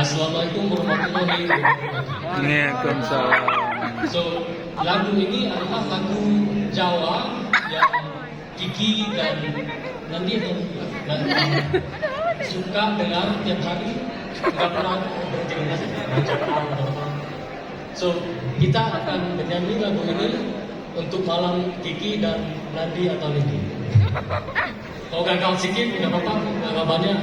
Assalamualaikum warahmatullahi wabarakatuh. Waalaikumsalam. So, lagu ini adalah lagu Jawa yang Kiki dan Nandi suka dengar tiap hari, nggak pernah berhenti dengar. So, kita akan bernyanyi lagu ini untuk malam Kiki dan Nandi atau Nindi. Kalau gagal sedikit, nggak apa-apa, nggak banyak.